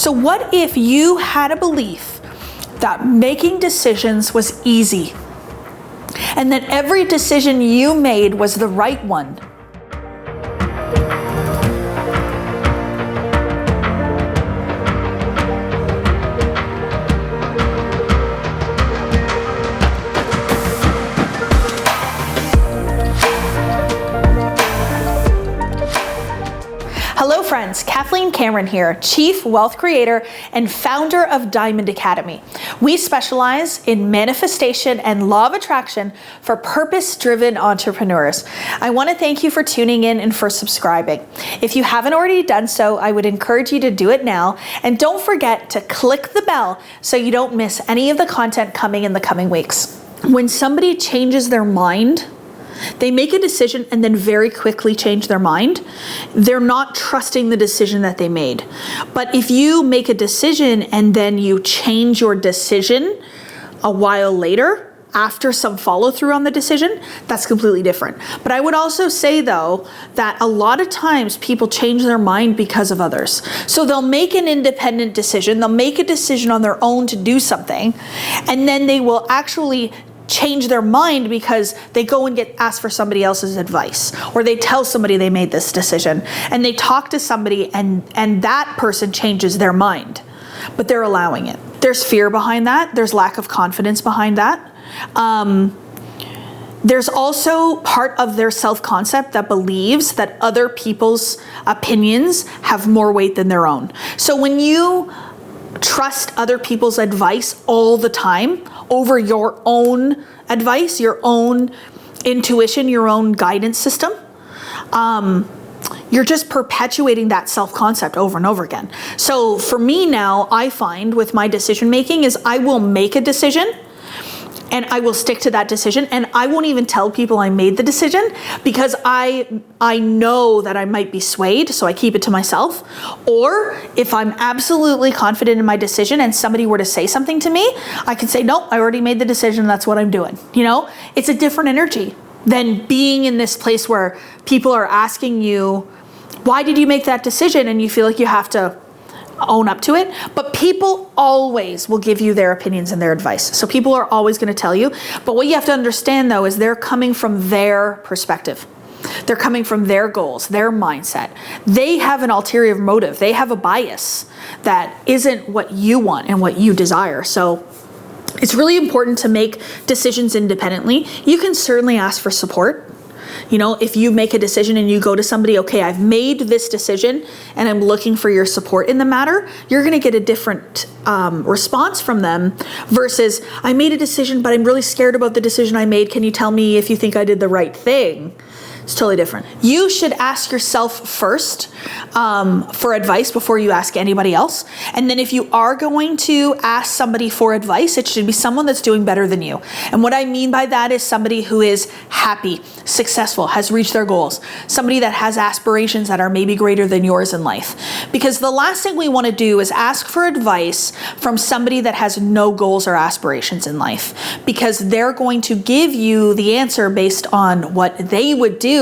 So what if you had a belief that making decisions was easy, and that every decision you made was the right one? Hello friends, Kathleen Cameron here, Chief Wealth Creator and founder of Diamond Academy. We specialize in manifestation and law of attraction for purpose-driven entrepreneurs. I want to thank you for tuning in and for subscribing. If you haven't already done so, I would encourage you to do it now. And don't forget to click the bell so you don't miss any of the content coming in the coming weeks. When somebody changes their mind, they make a decision and then very quickly change their mind, they're not trusting the decision that they made. But if you make a decision and then you change your decision a while later, after some follow through on the decision, that's completely different. But I would also say though, that a lot of times people change their mind because of others. So they'll make an independent decision, they'll make a decision on their own to do something, and then they will actually change their mind because they go and get asked for somebody else's advice, or they tell somebody they made this decision and they talk to somebody and that person changes their mind, but they're allowing it. There's fear behind that. There's lack of confidence behind that. There's also part of their self-concept that believes that other people's opinions have more weight than their own. So when you trust other people's advice all the time over your own advice, your own intuition, your own guidance system, you're just perpetuating that self-concept over and over again. So for me now, I find with my decision making is I will make a decision and I will stick to that decision, and I won't even tell people I made the decision because I know that I might be swayed, so I keep it to myself. Or if I'm absolutely confident in my decision and somebody were to say something to me, I can say, nope, I already made the decision, that's what I'm doing. You know, it's a different energy than being in this place where people are asking you, why did you make that decision? And you feel like you have to own up to it. But people always will give you their opinions and their advice. So people are always going to tell you. But what you have to understand though is they're coming from their perspective. They're coming from their goals, their mindset. They have an ulterior motive. They have a bias that isn't what you want and what you desire. So it's really important to make decisions independently. You can certainly ask for support. You know, if you make a decision and you go to somebody, okay, I've made this decision and I'm looking for your support in the matter, you're going to get a different response from them versus I made a decision, but I'm really scared about the decision I made. Can you tell me if you think I did the right thing? It's totally different. You should ask yourself first for advice before you ask anybody else. And then if you are going to ask somebody for advice, it should be someone that's doing better than you. And what I mean by that is somebody who is happy, successful, has reached their goals, somebody that has aspirations that are maybe greater than yours in life. Because the last thing we want to do is ask for advice from somebody that has no goals or aspirations in life, because they're going to give you the answer based on what they would do.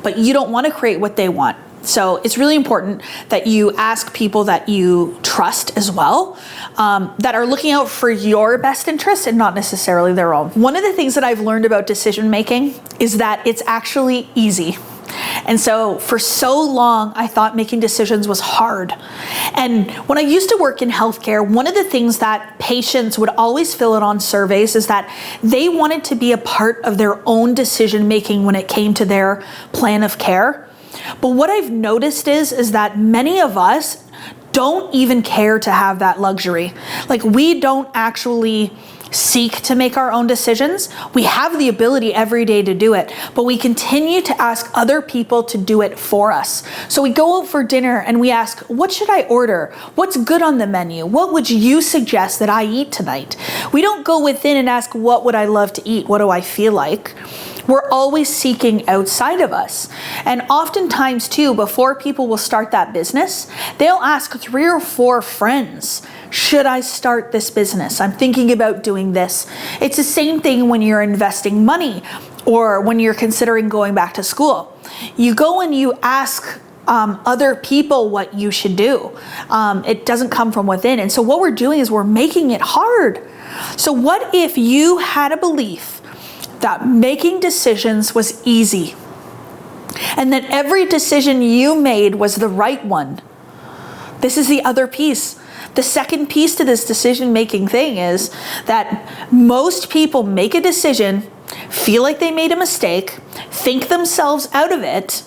But you don't want to create what they want. So it's really important that you ask people that you trust as well, that are looking out for your best interests and not necessarily their own. One of the things that I've learned about decision making is that it's actually easy. And so for so long, I thought making decisions was hard. And when I used to work in healthcare, one of the things that patients would always fill out on surveys is that they wanted to be a part of their own decision making when it came to their plan of care. But what I've noticed is that many of us don't even care to have that luxury. Like, we don't actually seek to make our own decisions. We have the ability every day to do it, but we continue to ask other people to do it for us. So we go out for dinner and we ask, what should I order? What's good on the menu? What would you suggest that I eat tonight? We don't go within and ask, what would I love to eat? What do I feel like? We're always seeking outside of us. And oftentimes too, before people will start that business, they'll ask 3 or 4 friends, should I start this business? I'm thinking about doing this. It's the same thing when you're investing money or when you're considering going back to school. You go and you ask other people what you should do. It doesn't come from within. And so what we're doing is we're making it hard. So what if you had a belief that making decisions was easy, and that every decision you made was the right one? This is the other piece. The second piece to this decision-making thing is that most people make a decision, feel like they made a mistake, think themselves out of it,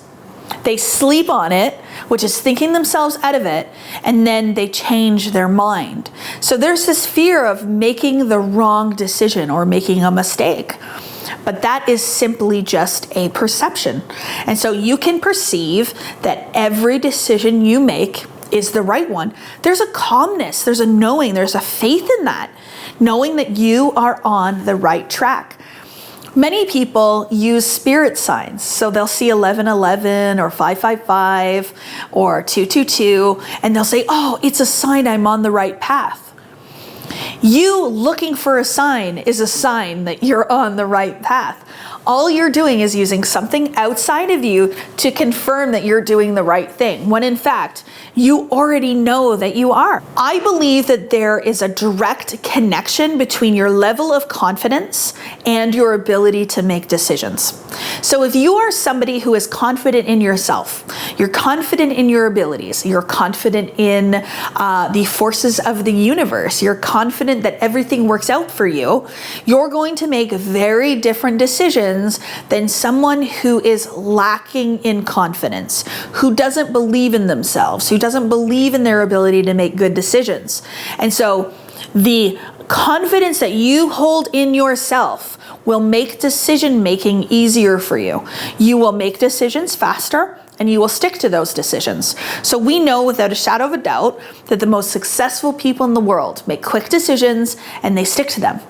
they sleep on it, which is thinking themselves out of it, and then they change their mind. So there's this fear of making the wrong decision or making a mistake. But that is simply just a perception. And so you can perceive that every decision you make is the right one. There's a calmness, there's a knowing, there's a faith in that, knowing that you are on the right track. Many people use spirit signs. So they'll see 1111 or 555 or 222, and they'll say, oh, it's a sign I'm on the right path. You looking for a sign is a sign that you're on the right path. All you're doing is using something outside of you to confirm that you're doing the right thing, when in fact, you already know that you are. I believe that there is a direct connection between your level of confidence and your ability to make decisions. So if you are somebody who is confident in yourself, you're confident in your abilities, you're confident in the forces of the universe, you're confident that everything works out for you, you're going to make very different decisions than someone who is lacking in confidence, who doesn't believe in themselves, who doesn't believe in their ability to make good decisions. And so the confidence that you hold in yourself will make decision making easier for you. You will make decisions faster, and you will stick to those decisions. So we know without a shadow of a doubt that the most successful people in the world make quick decisions and they stick to them.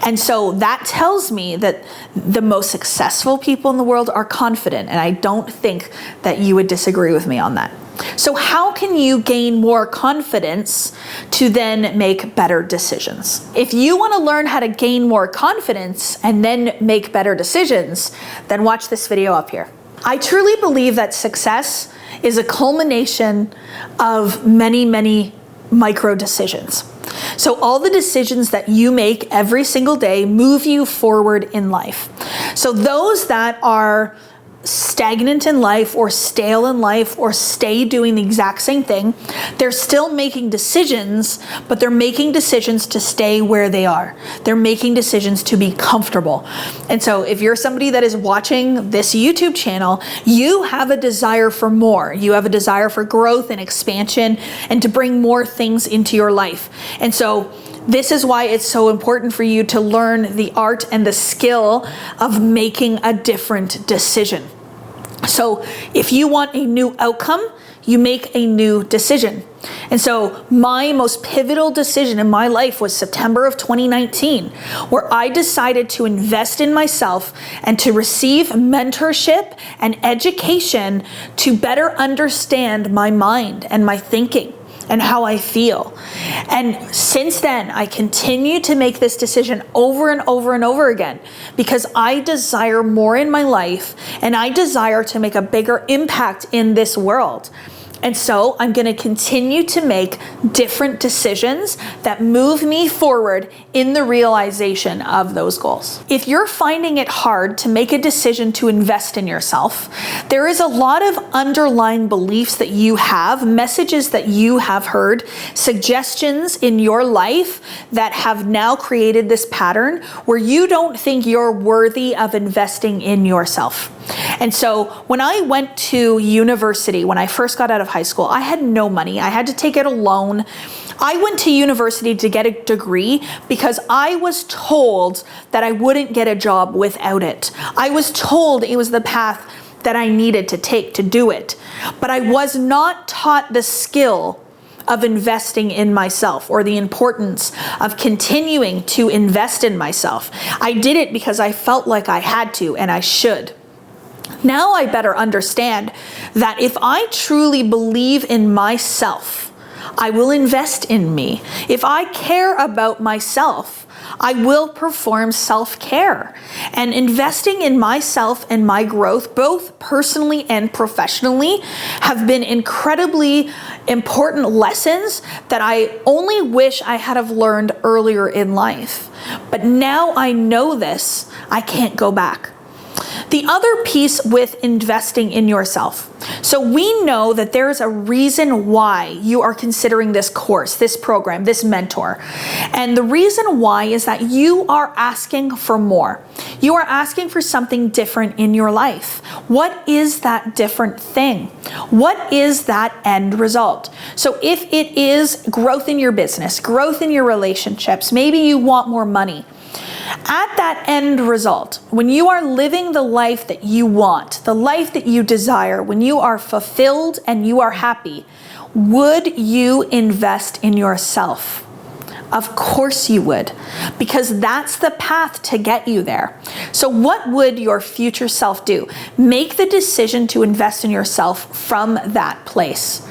And so that tells me that the most successful people in the world are confident, and I don't think that you would disagree with me on that. So how can you gain more confidence to then make better decisions? If you want to learn how to gain more confidence and then make better decisions, then watch this video up here. I truly believe that success is a culmination of many, many micro decisions. So all the decisions that you make every single day move you forward in life. So those that are stagnant in life or stale in life or stay doing the exact same thing, they're still making decisions, but they're making decisions to stay where they are. They're making decisions to be comfortable. And so if you're somebody that is watching this YouTube channel, you have a desire for more. You have a desire for growth and expansion and to bring more things into your life. And so this is why it's so important for you to learn the art and the skill of making a different decision. So if you want a new outcome, you make a new decision. And so my most pivotal decision in my life was September of 2019, where I decided to invest in myself and to receive mentorship and education to better understand my mind and my thinking and how I feel. And since then, I continue to make this decision over and over and over again because I desire more in my life and I desire to make a bigger impact in this world. And so I'm going to continue to make different decisions that move me forward in the realization of those goals. If you're finding it hard to make a decision to invest in yourself, there is a lot of underlying beliefs that you have, messages that you have heard, suggestions in your life that have now created this pattern where you don't think you're worthy of investing in yourself. And so when I went to university, when I first got out of high school, I had no money. I had to take out a loan. I went to university to get a degree because I was told that I wouldn't get a job without it. I was told it was the path that I needed to take to do it. But I was not taught the skill of investing in myself or the importance of continuing to invest in myself. I did it because I felt like I had to and I should. Now I better understand that if I truly believe in myself, I will invest in me. If I care about myself, I will perform self-care. And investing in myself and my growth, both personally and professionally, have been incredibly important lessons that I only wish I had have learned earlier in life. But now I know this, I can't go back. The other piece with investing in yourself. So we know that there is a reason why you are considering this course, this program, this mentor. And the reason why is that you are asking for more. You are asking for something different in your life. What is that different thing? What is that end result? So if it is growth in your business, growth in your relationships, maybe you want more money. At that end result, when you are living the life that you want, the life that you desire, when you are fulfilled and you are happy, would you invest in yourself? Of course you would, because that's the path to get you there. So what would your future self do? Make the decision to invest in yourself from that place.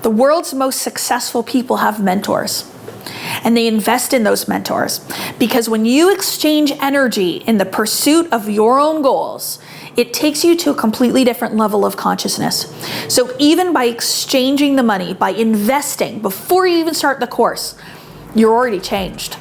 The world's most successful people have mentors. And they invest in those mentors, because when you exchange energy in the pursuit of your own goals, it takes you to a completely different level of consciousness. So even by exchanging the money, by investing before you even start the course, you're already changed.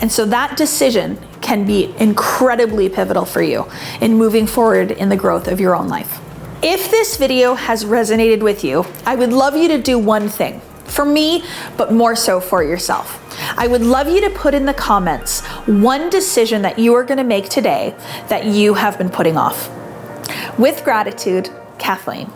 And so that decision can be incredibly pivotal for you in moving forward in the growth of your own life. If this video has resonated with you, I would love you to do one thing. For me, but more so for yourself. I would love you to put in the comments one decision that you are going to make today that you have been putting off. With gratitude, Kathleen.